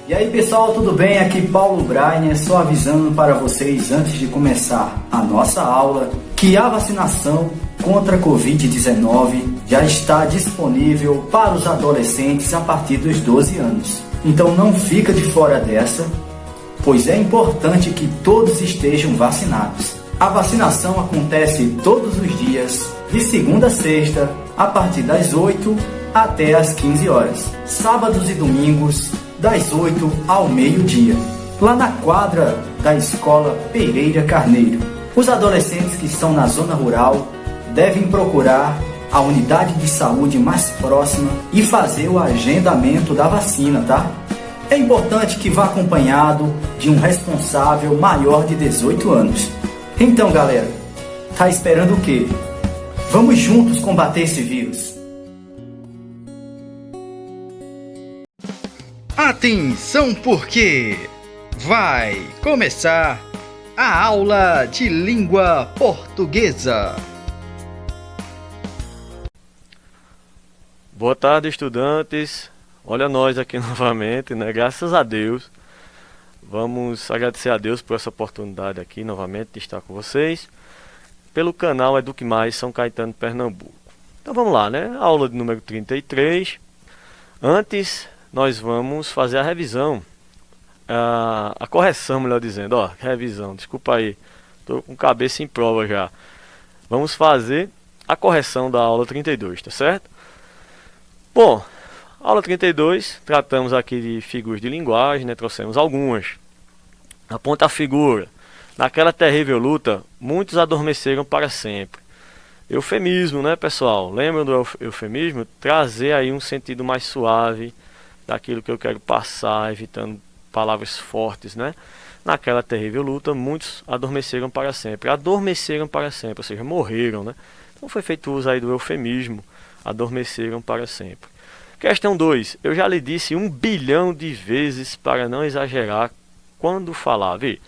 E aí pessoal, tudo bem? Aqui Paulo Brainer, só avisando para vocês antes de começar a nossa aula que a vacinação contra a Covid-19 já está disponível para os adolescentes a partir dos 12 anos. Então não fica de fora dessa, pois é importante que todos estejam vacinados. A vacinação acontece todos os dias, de segunda a sexta, a partir das 8 até as 15 horas. Sábados e domingos, das 8 ao meio-dia, lá na quadra da Escola Pereira Carneiro. Os adolescentes que estão na zona rural devem procurar a unidade de saúde mais próxima e fazer o agendamento da vacina, tá? É importante que vá acompanhado de um responsável maior de 18 anos. Então, galera, tá esperando o quê? Vamos juntos combater esse vírus. Atenção, porque vai começar a aula de língua portuguesa. Boa tarde, estudantes. Olha nós aqui novamente, né? Graças a Deus. Vamos agradecer a Deus por essa oportunidade aqui novamente de estar com vocês pelo canal Eduque Mais São Caetano, Pernambuco. Então vamos lá, né? Aula de número 33. Antes, nós vamos fazer a revisão, a correção, melhor dizendo, revisão, desculpa aí, estou com cabeça em prova já. Vamos fazer a correção da aula 32, tá certo? Bom, aula 32, tratamos aqui de figuras de linguagem, né? Trouxemos algumas. Aponta a figura. Naquela terrível luta, muitos adormeceram para sempre. Eufemismo, né, pessoal? Lembram do eufemismo? Trazer aí um sentido mais suave daquilo que eu quero passar, evitando palavras fortes, né? Naquela terrível luta, muitos adormeceram para sempre. Adormeceram para sempre, ou seja, morreram, né? Então foi feito uso aí do eufemismo, adormeceram para sempre. Questão 2. Eu já lhe disse 1 bilhão de vezes para não exagerar quando falar. Vê,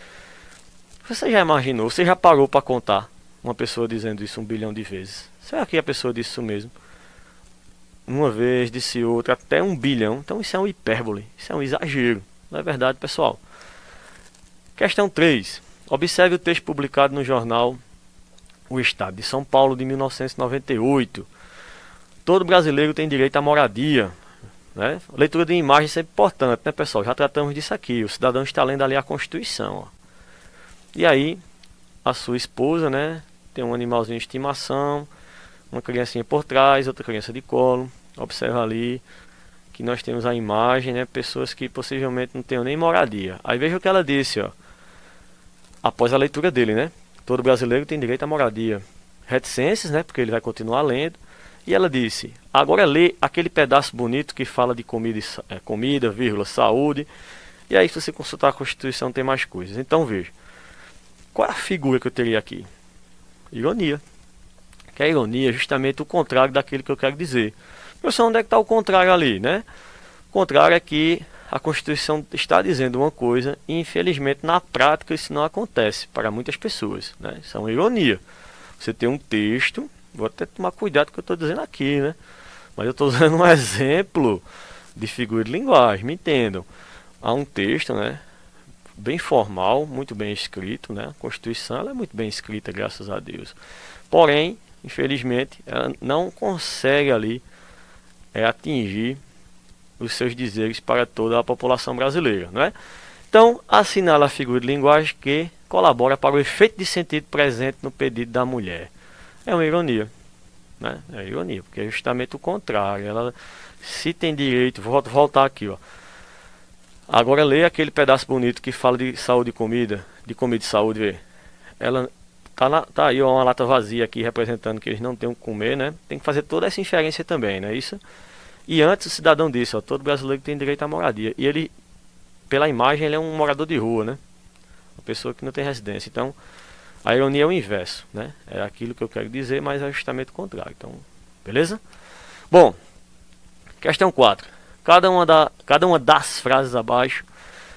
você já imaginou, você já parou para contar uma pessoa dizendo isso 1 bilhão de vezes? Será que a pessoa disse isso mesmo? Uma vez, disse outra, até 1 bilhão. Então isso é um hipérbole, isso é um exagero. Não é verdade, pessoal? Questão 3. Observe o texto publicado no jornal O Estado de São Paulo de 1998. Todo brasileiro tem direito à moradia, né? Leitura de imagem é sempre importante, né, pessoal? Já tratamos disso aqui. O cidadão está lendo ali a Constituição. Ó. E aí, a sua esposa, né, tem um animalzinho de estimação, uma criancinha por trás, outra criança de colo. Observa ali que nós temos a imagem, né? Pessoas que possivelmente não tenham nem moradia. Aí veja o que ela disse, ó. Após a leitura dele, né? Todo brasileiro tem direito à moradia. Reticências, né? Porque ele vai continuar lendo. E ela disse, agora lê aquele pedaço bonito que fala de comida, vírgula, saúde. E aí se você consultar a Constituição tem mais coisas. Então veja. Qual é a figura que eu teria aqui? Ironia. Que é ironia, justamente o contrário daquilo que eu quero dizer. Professor, onde é que está o contrário ali, né? O contrário é que a Constituição está dizendo uma coisa e infelizmente na prática isso não acontece para muitas pessoas, né? Isso é uma ironia. Você tem um texto, vou até tomar cuidado com o que eu estou dizendo aqui, né? Mas eu estou usando um exemplo de figura de linguagem, me entendam. Há um texto, né? Bem formal, muito bem escrito, né? A Constituição ela é muito bem escrita, graças a Deus. Porém, infelizmente, ela não consegue ali atingir os seus dizeres para toda a população brasileira, não é? Então, assinala a figura de linguagem que colabora para o efeito de sentido presente no pedido da mulher. É uma ironia, né? É ironia, porque é justamente o contrário. Ela se tem direito, vou voltar aqui, ó. Agora lê aquele pedaço bonito que fala de saúde e comida, de comida e saúde, vê. Ela tá aí uma lata vazia aqui representando que eles não têm o que comer, né? Tem que fazer toda essa inferência também, não é isso? E antes o cidadão disse, ó, todo brasileiro tem direito à moradia. E ele, pela imagem, ele é um morador de rua, né? Uma pessoa que não tem residência. Então, a ironia é o inverso, né? É aquilo que eu quero dizer, mas é justamente o contrário. Então, beleza? Bom, questão 4. Cada uma das frases abaixo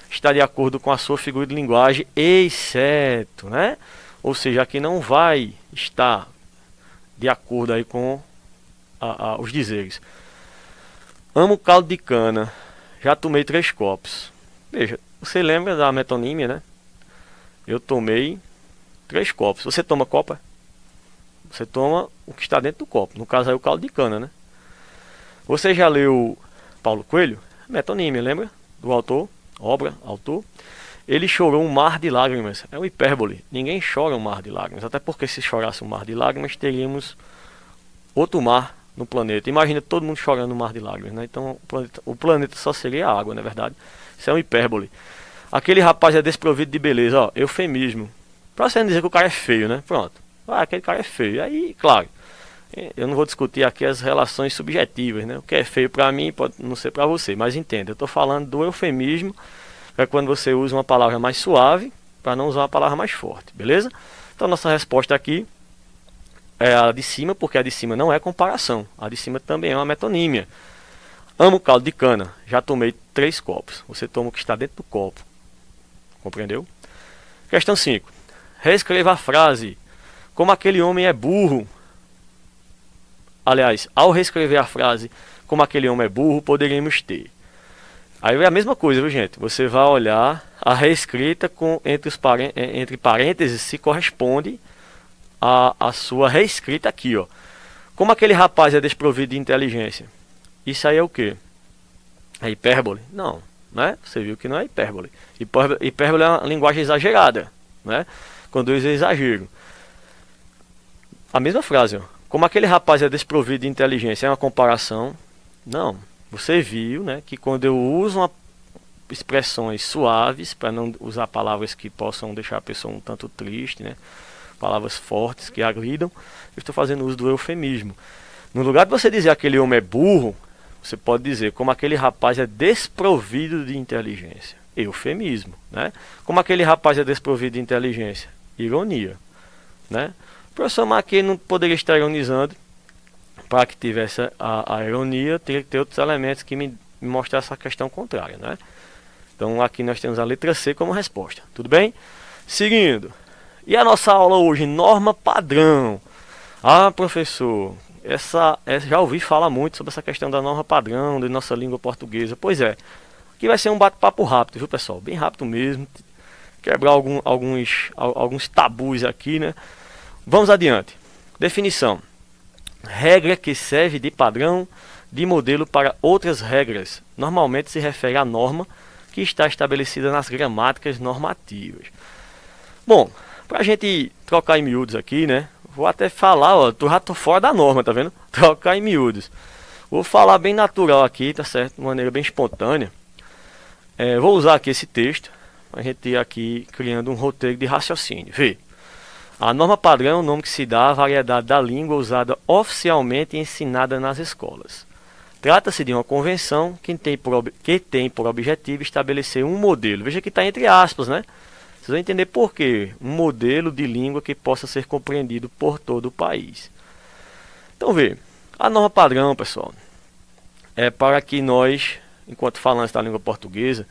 está de acordo com a sua figura de linguagem, exceto, né? Ou seja, aqui não vai estar de acordo aí com os dizeres. Amo caldo de cana, já tomei 3 copos. Veja, você lembra da metonímia, né? Eu tomei 3 copos. Você toma copa? Você toma o que está dentro do copo. No caso aí o caldo de cana, né? Você já leu Paulo Coelho? Metonímia, lembra? Do autor, autor. Ele chorou um mar de lágrimas. É uma hipérbole. Ninguém chora um mar de lágrimas. Até porque se chorasse um mar de lágrimas, teríamos outro mar no planeta. Imagina todo mundo chorando um mar de lágrimas, né? Então o planeta só seria água, não é verdade? Isso é uma hipérbole. Aquele rapaz é desprovido de beleza, ó, eufemismo. Pra você não dizer que o cara é feio, né? Pronto. Ah, aquele cara é feio. Aí, claro, eu não vou discutir aqui as relações subjetivas, né? O que é feio pra mim pode não ser pra você, mas entenda, eu tô falando do eufemismo, que é quando você usa uma palavra mais suave para não usar uma palavra mais forte, beleza? Então nossa resposta aqui é a de cima, porque a de cima não é comparação. A de cima também é uma metonímia. Amo caldo de cana. Já tomei 3 copos. Você toma o que está dentro do copo. Compreendeu? Questão 5. Reescreva a frase. Como aquele homem é burro. Aliás, ao reescrever a frase, como aquele homem é burro, poderíamos ter. Aí é a mesma coisa, viu, gente? Você vai olhar a reescrita entre parênteses se corresponde a sua reescrita aqui, ó. Como aquele rapaz é desprovido de inteligência. Isso aí é o quê? É hipérbole? Não, né? Você viu que não é hipérbole. Hipérbole é uma linguagem exagerada, né? Conduz a exagero. A mesma frase, ó. Como aquele rapaz é desprovido de inteligência, é uma comparação? Não. Você viu, né, que quando eu uso expressões suaves, para não usar palavras que possam deixar a pessoa um tanto triste, né? Palavras fortes que agridam, eu estou fazendo uso do eufemismo. No lugar de você dizer aquele homem é burro, você pode dizer como aquele rapaz é desprovido de inteligência. Eufemismo, né? Como aquele rapaz é desprovido de inteligência. Ironia, né? O professor Maquet não poderia estar ironizando. Para que tivesse a ironia, teria que ter outros elementos que me mostrassem essa questão contrária, né? Então aqui nós temos a letra C como resposta. Tudo bem? Seguindo. E a nossa aula hoje, norma padrão. Ah, professor, já ouvi falar muito sobre essa questão da norma padrão, de nossa língua portuguesa. Pois é, aqui vai ser um bate-papo rápido, viu, pessoal? Bem rápido mesmo. Quebrar alguns tabus aqui, né? Vamos adiante. Definição. Regra que serve de padrão, de modelo para outras regras. Normalmente se refere à norma que está estabelecida nas gramáticas normativas. Bom, pra gente trocar em miúdos aqui, né? Vou até falar, ó, já tô fora da norma, tá vendo? Trocar em miúdos. Vou falar bem natural aqui, tá certo? De maneira bem espontânea. Vou usar aqui esse texto, a gente ir aqui criando um roteiro de raciocínio. Vê. A norma padrão é o nome que se dá à variedade da língua usada oficialmente e ensinada nas escolas. Trata-se de uma convenção que tem por objetivo estabelecer um modelo. Veja que está entre aspas, né? Vocês vão entender por quê. Um modelo de língua que possa ser compreendido por todo o país. Então, vê. A norma padrão, pessoal, é para que nós, enquanto falantes da língua portuguesa,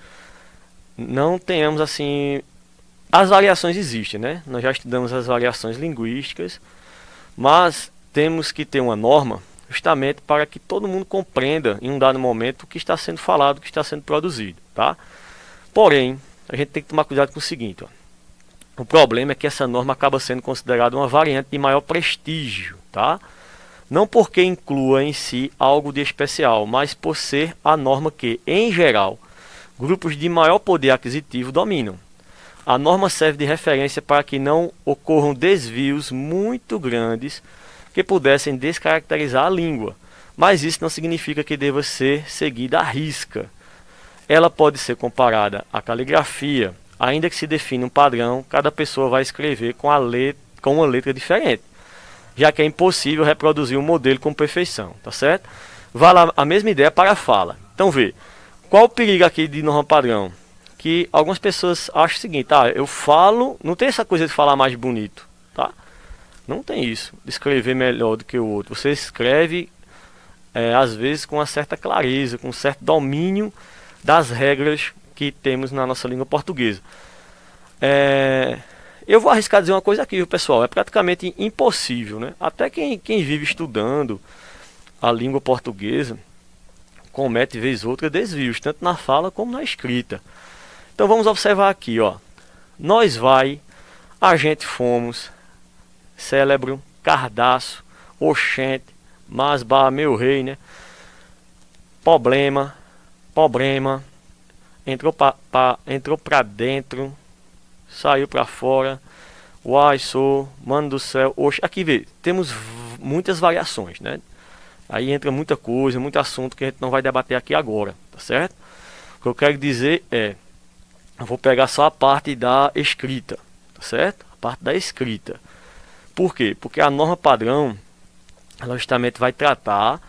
não tenhamos assim... As variações existem, né? Nós já estudamos as variações linguísticas, mas temos que ter uma norma justamente para que todo mundo compreenda em um dado momento o que está sendo falado, o que está sendo produzido, tá? Porém, a gente tem que tomar cuidado com o seguinte, ó. O problema é que essa norma acaba sendo considerada uma variante de maior prestígio, tá? Não porque inclua em si algo de especial, mas por ser a norma que, em geral, grupos de maior poder aquisitivo dominam. A norma serve de referência para que não ocorram desvios muito grandes que pudessem descaracterizar a língua, mas isso não significa que deva ser seguida à risca. Ela pode ser comparada à caligrafia, ainda que se defina um padrão, cada pessoa vai escrever com uma letra diferente, já que é impossível reproduzir um modelo com perfeição, tá certo? Vale a mesma ideia para a fala. Então vê, qual o perigo aqui de norma padrão? Que algumas pessoas acham o seguinte, eu falo, não tem essa coisa de falar mais bonito, tá? Não tem isso, de escrever melhor do que o outro. Você escreve, às vezes, com uma certa clareza, com um certo domínio das regras que temos na nossa língua portuguesa. Eu vou arriscar dizer uma coisa aqui, viu, pessoal? É praticamente impossível, né? Até quem vive estudando a língua portuguesa comete, vez ou outra, desvios, tanto na fala como na escrita. Então vamos observar aqui, ó. Nós vai, a gente fomos, cérebro, cardaço, oxente, mas bah, meu rei, né? Problema, entrou pra dentro, saiu pra fora, uai, sou, mano do céu, oxe, aqui vê, temos muitas variações, né? Aí entra muita coisa, muito assunto que a gente não vai debater aqui agora, tá certo? O que eu quero dizer é, eu vou pegar só a parte da escrita, tá certo? A parte da escrita. Por quê? Porque a norma padrão, ela justamente vai tratar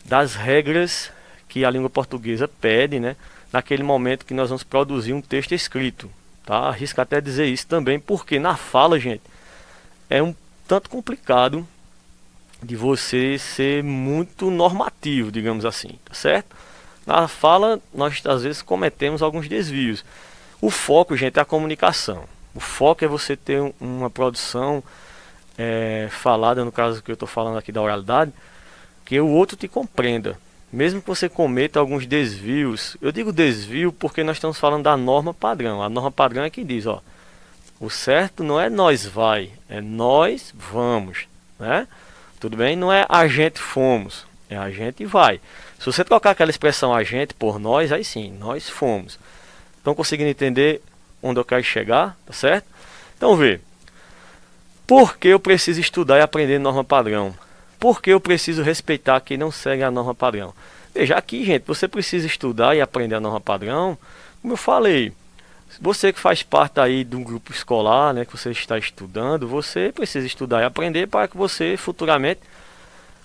das regras que a língua portuguesa pede, né? Naquele momento que nós vamos produzir um texto escrito, tá? Arrisco até dizer isso também, porque na fala, gente, é um tanto complicado de você ser muito normativo, digamos assim, tá certo? Na fala, nós às vezes cometemos alguns desvios. O foco, gente, é a comunicação. O foco é você ter uma produção falada, no caso que eu estou falando aqui da oralidade, que o outro te compreenda. Mesmo que você cometa alguns desvios, eu digo desvio porque nós estamos falando da norma padrão. A norma padrão é que diz, ó, o certo não é nós vai, é nós vamos, né? Tudo bem? Não é a gente fomos, é a gente vai. Se você trocar aquela expressão a gente por nós, aí sim, nós fomos. Estão conseguindo entender onde eu quero chegar, tá certo? Então vê, por que eu preciso estudar e aprender norma padrão? Por que eu preciso respeitar quem não segue a norma padrão? Veja, aqui, gente, você precisa estudar e aprender a norma padrão, como eu falei. Você que faz parte aí de um grupo escolar, né, que você está estudando, você precisa estudar e aprender para que você futuramente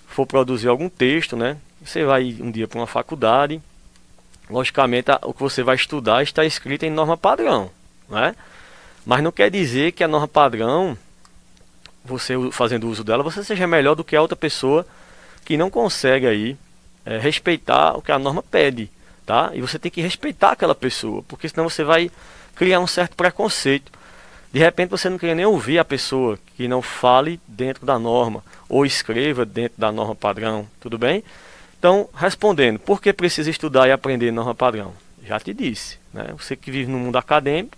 for produzir algum texto, né? Você vai um dia para uma faculdade, logicamente o que você vai estudar está escrito em norma padrão, né? Mas não quer dizer que a norma padrão, você fazendo uso dela, você seja melhor do que a outra pessoa que não consegue aí respeitar o que a norma pede, tá? E você tem que respeitar aquela pessoa, porque senão você vai criar um certo preconceito. De repente você não quer nem ouvir a pessoa que não fale dentro da norma ou escreva dentro da norma padrão, tudo bem? Então, respondendo, por que precisa estudar e aprender norma padrão? Já te disse, né? Você que vive no mundo acadêmico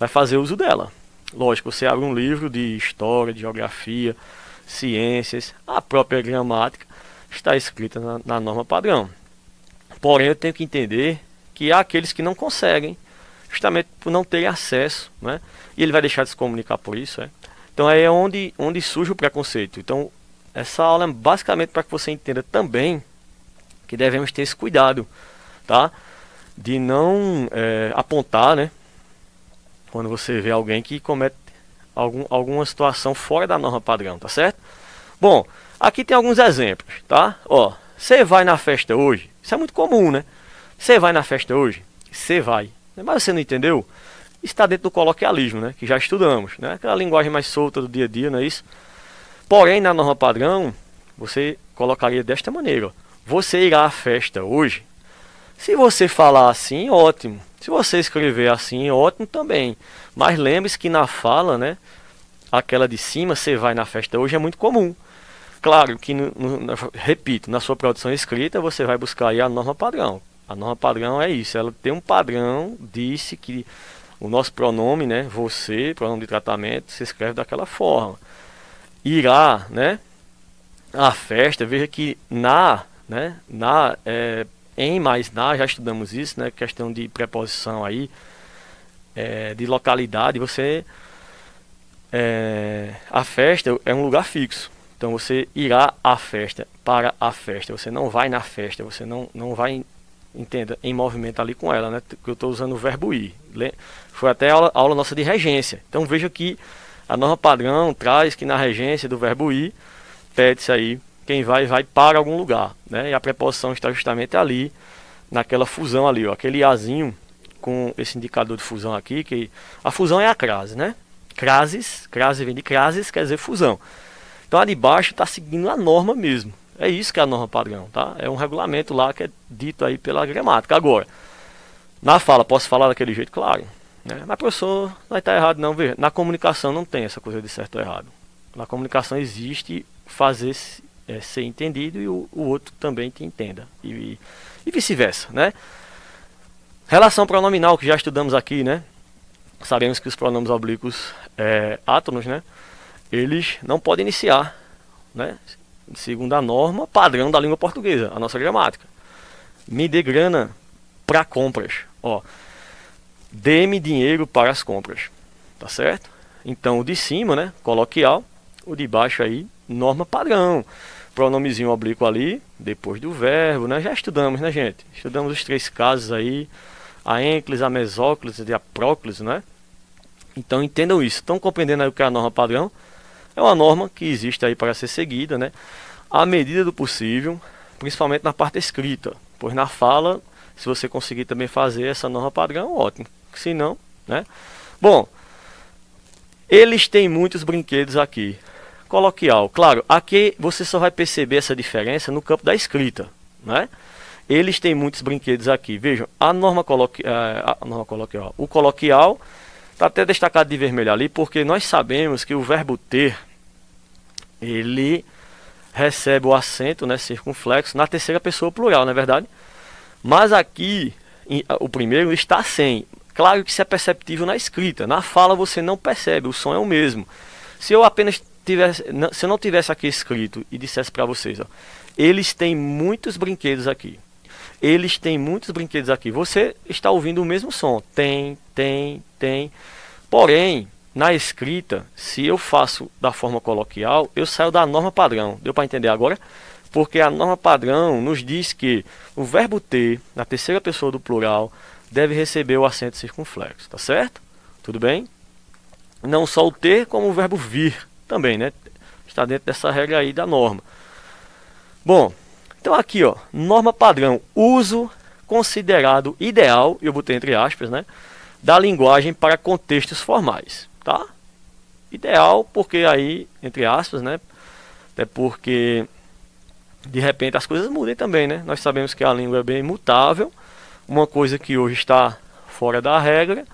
vai fazer uso dela. Lógico, você abre um livro de história, de geografia, ciências, a própria gramática está escrita na norma padrão. Porém, eu tenho que entender que há aqueles que não conseguem, justamente por não terem acesso, né? E ele vai deixar de se comunicar por isso. Então aí é onde surge o preconceito. Então, essa aula é basicamente para que você entenda também que devemos ter esse cuidado, tá? De não apontar, né? Quando você vê alguém que comete alguma situação fora da norma padrão, tá certo? Bom, aqui tem alguns exemplos, tá? Ó, você vai na festa hoje? Isso é muito comum, né? Você vai na festa hoje? Você vai. Mas você não entendeu? Está dentro do coloquialismo, né? Que já estudamos, né? Aquela linguagem mais solta do dia a dia, não é isso? Porém, na norma padrão, você colocaria desta maneira, ó. Você irá à festa hoje? Se você falar assim, ótimo. Se você escrever assim, ótimo também. Mas lembre-se que na fala, né, aquela de cima, você vai na festa hoje, é muito comum. Claro que, repito, na sua produção escrita, você vai buscar aí a norma padrão. A norma padrão é isso, ela tem um padrão, disse que o nosso pronome, né, você, pronome de tratamento, se escreve daquela forma. Irá, né, a festa, veja que em mais na, já estudamos isso, né? Questão de preposição aí, de localidade, a festa é um lugar fixo. Então você irá à festa, para a festa. Você não vai na festa, você não vai, entenda, em movimento ali com ela, né? Que eu estou usando o verbo ir. Foi até a aula nossa de regência. Então veja que a norma padrão traz que na regência do verbo ir, pede-se aí, quem vai para algum lugar, né? E a preposição está justamente ali, naquela fusão ali, ó, aquele azinho com esse indicador de fusão aqui, que a fusão é a crase, né? Crase vem de crases, quer dizer fusão. Então a de baixo está seguindo a norma mesmo. É isso que é a norma padrão, tá? É um regulamento lá que é dito aí pela gramática. Agora, na fala, posso falar daquele jeito? Claro, né? Mas professor, não está errado não, ver. Na comunicação não tem essa coisa de certo ou errado. Na comunicação existe fazer ser entendido e o outro também te entenda. E vice-versa, né? Relação pronominal, que já estudamos aqui, né? Sabemos que os pronomes oblíquos átonos, né? Eles não podem iniciar, né? Segundo a norma padrão da língua portuguesa, a nossa gramática. Me dê grana para compras. Ó, dê-me dinheiro para as compras. Tá certo? Então o de cima, né? Coloquial. O de baixo aí, norma padrão. Pronomezinho oblíquo ali, depois do verbo, né? Já estudamos, né, gente? Estudamos os 3 casos aí. A ênclise, a mesóclise e a próclise, né? Então entendam isso. Estão compreendendo aí o que é a norma padrão? É uma norma que existe aí para ser seguida, né? À medida do possível, principalmente na parte escrita. Pois na fala, se você conseguir também fazer essa norma padrão, ótimo. Se não, né? Bom, eles têm muitos brinquedos aqui. Coloquial. Claro, aqui você só vai perceber essa diferença no campo da escrita, né? Eles têm muitos brinquedos aqui. Vejam, a norma coloquial. O coloquial está até destacado de vermelho ali, porque nós sabemos que o verbo ter, ele recebe o acento, né, circunflexo na terceira pessoa plural, não é verdade? Mas aqui, o primeiro está sem. Claro que isso é perceptível na escrita. Na fala você não percebe, o som é o mesmo. Se eu apenas tivesse, se eu não tivesse aqui escrito e dissesse para vocês, ó, eles têm muitos brinquedos aqui. Eles têm muitos brinquedos aqui. Você está ouvindo o mesmo som. Tem. Porém, na escrita, se eu faço da forma coloquial, eu saio da norma padrão. Deu para entender agora? Porque a norma padrão nos diz que o verbo ter, na terceira pessoa do plural, deve receber o acento circunflexo. Tá certo? Tudo bem? Não só o ter, como o verbo vir também, né? Está dentro dessa regra aí da norma. Bom, então aqui, ó, norma padrão, uso considerado ideal, eu botei entre aspas, né, da linguagem para contextos formais, tá? Ideal porque aí, entre aspas, né, até porque de repente as coisas mudem também, né? Nós sabemos que a língua é bem mutável, uma coisa que hoje está fora da regra,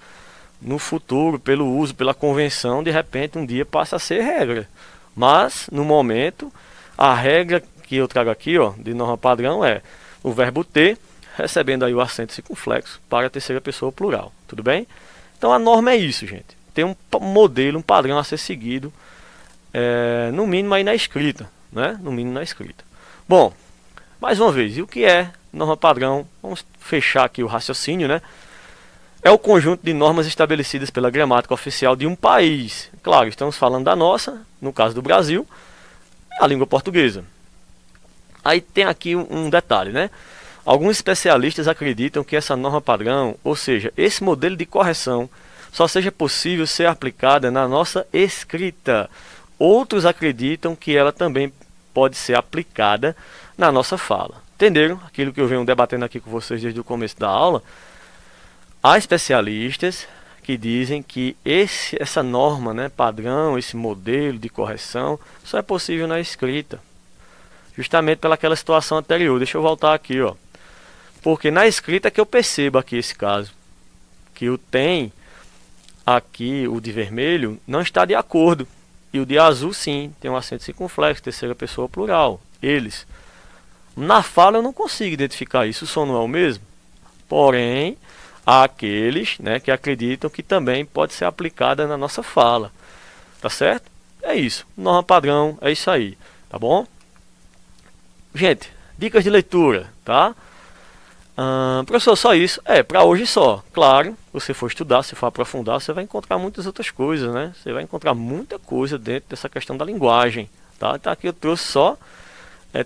no futuro, pelo uso, pela convenção, de repente um dia passa a ser regra. Mas, no momento, a regra que eu trago aqui, ó, de norma padrão é o verbo ter, recebendo aí o acento circunflexo para a terceira pessoa plural. Tudo bem? Então a norma é isso, gente. Tem um modelo, um padrão a ser seguido, no mínimo aí na escrita, né? No mínimo na escrita. Bom, mais uma vez, e o que é norma padrão? Vamos fechar aqui o raciocínio, né? É o conjunto de normas estabelecidas pela gramática oficial de um país. Claro, estamos falando da nossa, no caso do Brasil, a língua portuguesa. Aí tem aqui um detalhe, né? Alguns especialistas acreditam que essa norma padrão, ou seja, esse modelo de correção, só seja possível ser aplicada na nossa escrita. Outros acreditam que ela também pode ser aplicada na nossa fala. Entenderam? Aquilo que eu venho debatendo aqui com vocês desde o começo da aula. Há especialistas que dizem que essa norma, né, padrão, esse modelo de correção, só é possível na escrita. Justamente pelaquela situação anterior. Deixa eu voltar aqui, ó. Porque na escrita é que eu percebo aqui esse caso. Que o tem, aqui, o de vermelho, não está de acordo. E o de azul, sim, tem um acento circunflexo, terceira pessoa plural. Eles. Na fala eu não consigo identificar isso. O som não é o mesmo. Porém, há aqueles, né, que acreditam que também pode ser aplicada na nossa fala. Tá certo? É isso. Norma padrão, é isso aí. Tá bom? Gente, dicas de leitura, tá? Professor, só isso? Para hoje só. Claro, você for estudar, se for aprofundar, você vai encontrar muitas outras coisas, né? Você vai encontrar muita coisa dentro dessa questão da linguagem, tá? Então aqui eu trouxe só,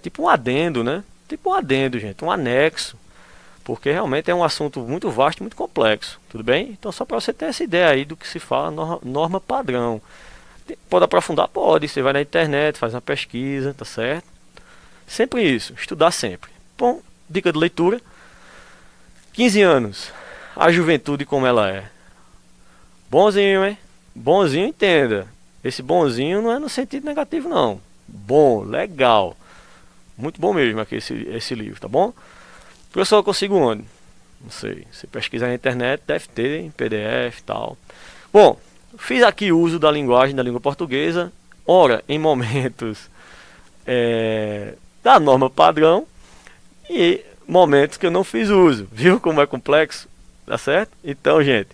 tipo um adendo, né? Tipo um adendo, gente, um anexo. Porque realmente é um assunto muito vasto e muito complexo, tudo bem? Então só para você ter essa ideia aí do que se fala norma padrão. Pode aprofundar? Pode, você vai na internet, faz uma pesquisa, tá certo? Sempre isso, estudar sempre. Bom, dica de leitura. 15 anos, a juventude como ela é. Bonzinho, hein? Bonzinho, entenda. Esse bonzinho não é no sentido negativo, não. Bom, legal. Muito bom mesmo aqui esse livro, tá bom? Professor, eu consigo onde? Não sei. Se pesquisar na internet, deve ter em PDF e tal. Bom, fiz aqui uso da linguagem da língua portuguesa. Ora, em momentos da norma padrão e momentos que eu não fiz uso. Viu como é complexo? tá certo? Então, gente,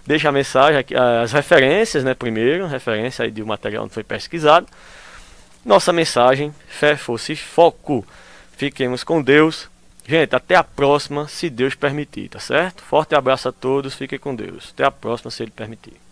deixa a mensagem aqui, as referências, né, primeiro, referência aí de um material onde foi pesquisado. Nossa mensagem, fé, força e foco. Fiquemos com Deus. Gente, até a próxima, se Deus permitir, tá certo? Forte abraço a todos, fiquem com Deus. Até a próxima, se Ele permitir.